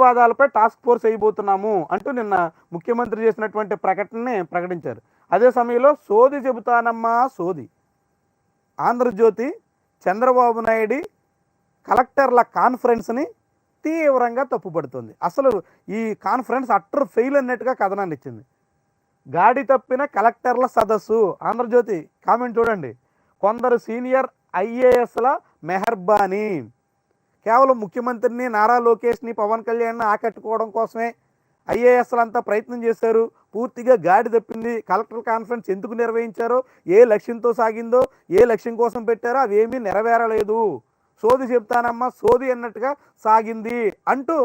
వివాదాలపై task force వేయబోతున్నాము అంటూ నిన్న ముఖ్యమంత్రి చేసినటువంటి ప్రకటనని ప్రకటించారు. అదే సమయంలో సోది చెబుతానమ్మా సోది. ఆంధ్రజ్యోతి చంద్రబాబు నాయుడు కలెక్టర్ల కాన్ఫరెన్స్ని తీవ్రంగా తప్పుపడుతుంది. అసలు ఈ కాన్ఫరెన్స్ అట్టర్ ఫెయిల్ అన్నట్టుగా కథనాన్ని ఇచ్చింది. గాడి తప్పిన కలెక్టర్ల సదస్సు. ఆంధ్రజ్యోతి కామెంట్ చూడండి. కొందరు సీనియర్ ఐఏఎస్ల మెహర్బానీ. కేవలం ముఖ్యమంత్రిని, నారా లోకేష్ని, పవన్ కళ్యాణ్ని ఆకట్టుకోవడం కోసమే ఐఏఎస్లంతా ప్రయత్నం చేశారు. పూర్తిగా గాడి తప్పింది. కలెక్టర్ కాన్ఫరెన్స్ ఎందుకు నిర్వహించారో, ఏ లక్ష్యంతో సాగిందో, ఏ లక్ష్యం కోసం పెట్టారో అవేమీ నెరవేరలేదు. సోది చెప్తానమ్మా సోది అన్నట్టుగా సాగింది అంటూ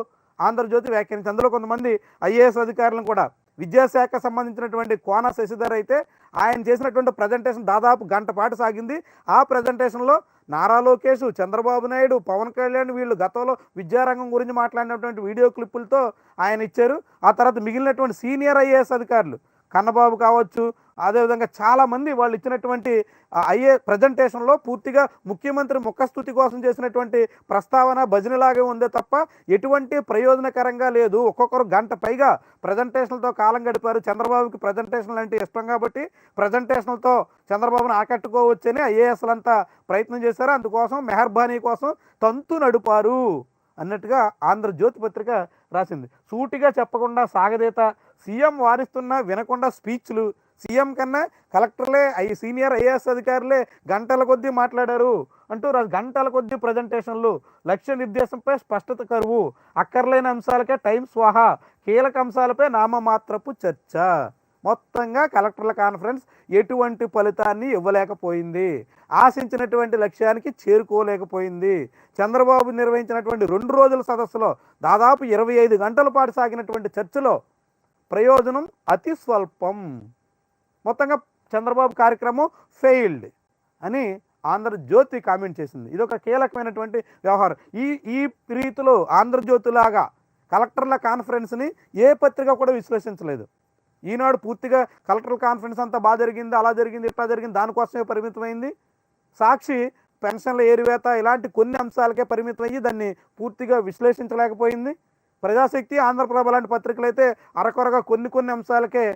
ఆంధ్రజ్యోతి వ్యాఖ్యానించింది. అందులో కొంతమంది ఐఏఎస్ అధికారులను కూడా విద్యాశాఖ సంబంధించినటువంటి కోన శశిధర్ అయితే ఆయన చేసినటువంటి ప్రజెంటేషన్ దాదాపు గంట పాటు సాగింది. ఆ ప్రజెంటేషన్లో నారా లోకేష్, చంద్రబాబు నాయుడు, పవన్ కళ్యాణ్ వీళ్ళు గతంలో విద్యారంగం గురించి మాట్లాడినటువంటి వీడియో క్లిప్పులతో ఆయన ఇచ్చారు. ఆ తర్వాత మిగిలినటువంటి సీనియర్ ఐఏఎస్ అధికారులు కన్నబాబు కావచ్చు, అదేవిధంగా చాలామంది వాళ్ళు ఇచ్చినటువంటి ప్రజెంటేషన్లో పూర్తిగా ముఖ్యమంత్రి ముఖస్థుతి కోసం చేసినటువంటి ప్రస్తావన భజనలాగే ఉందే తప్ప ఎటువంటి ప్రయోజనకరంగా లేదు. ఒక్కొక్కరు గంట పైగా ప్రజెంటేషన్లతో కాలం గడిపారు. చంద్రబాబుకి ప్రజెంటేషన్లు అంటే ఇష్టం కాబట్టి ప్రజెంటేషన్లతో చంద్రబాబును ఆకట్టుకోవచ్చని ఐఏఎస్లంతా ప్రయత్నం చేశారు. అందుకోసం మెహర్బానీ కోసం తంతు నడుపారు అన్నట్టుగా ఆంధ్రజ్యోతి పత్రిక రాసింది. సూటిగా చెప్పకుండా సాగదీత, సీఎం వారిస్తున్నా వినకుండా స్పీచ్లు, సీఎం కన్నా కలెక్టర్లే సీనియర్ ఐఏఎస్ అధికారులే గంటల కొద్దీ మాట్లాడారు అంటూ గంటల కొద్దీ ప్రజెంటేషన్లు, లక్ష్య నిర్దేశంపై స్పష్టత కరువు, అక్కర్లేని అంశాలకే టైం స్వాహా, కీలక అంశాలపై నామమాత్రపు చర్చ. మొత్తంగా కలెక్టర్ల కాన్ఫరెన్స్ ఎటువంటి ఫలితాన్ని ఇవ్వలేకపోయింది. ఆశించినటువంటి లక్ష్యానికి చేరుకోలేకపోయింది. చంద్రబాబు నిర్వహించినటువంటి 2 రోజుల సదస్సులో దాదాపు 25 గంటల పాటు సాగినటువంటి చర్చలో ప్రయోజనం అతి స్వల్పం. మొత్తంగా చంద్రబాబు కార్యక్రమం ఫెయిల్డ్ అని ఆంధ్రజ్యోతి కామెంట్ చేసింది. ఇది ఒక కీలకమైనటువంటి వ్యవహారం. ఈ రీతిలో ఆంధ్రజ్యోతిలాగా కలెక్టర్ల కాన్ఫరెన్స్ని ఏ పత్రిక కూడా విశ్లేషించలేదు. ఈనాడు పూర్తిగా కలెక్టర్ల కాన్ఫరెన్స్ అంతా బాగా జరిగింది, అలా జరిగింది, ఇట్లా జరిగింది, దానికోసమే పరిమితమైంది. సాక్షి పెన్షన్ల ఏరివేత ఇలాంటి కొన్ని అంశాలకే పరిమితమయ్యి దాన్ని పూర్తిగా విశ్లేషించలేకపోయింది. ప్రజాశక్తి, ఆంధ్రప్రభ లాంటి పత్రికలు అయితే అరకొరగా కొన్ని అంశాలకే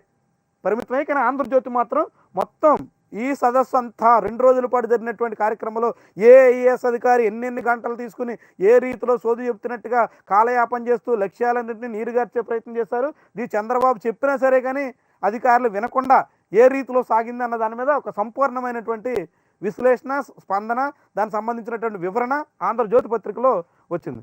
పరిమితమై, కానీ ఆంధ్రజ్యోతి మాత్రం మొత్తం ఈ సదస్సు అంతా 2 రోజుల పాటు జరిగినటువంటి కార్యక్రమంలో ఏ ఐఏఎస్ అధికారి ఎన్ని గంటలు తీసుకుని ఏ రీతిలో సోది చెప్తున్నట్టుగా కాలయాపన చేస్తూ లక్ష్యాలన్నింటినీ నీరుగార్చే ప్రయత్నం చేశారు. ఇది చంద్రబాబు చెప్పినా సరే కానీ అధికారులు వినకుండా ఏ రీతిలో సాగింది అన్న దాని మీద ఒక సంపూర్ణమైనటువంటి విశ్లేషణ, స్పందన, దానికి సంబంధించినటువంటి వివరణ ఆంధ్రజ్యోతి పత్రికలో వచ్చింది.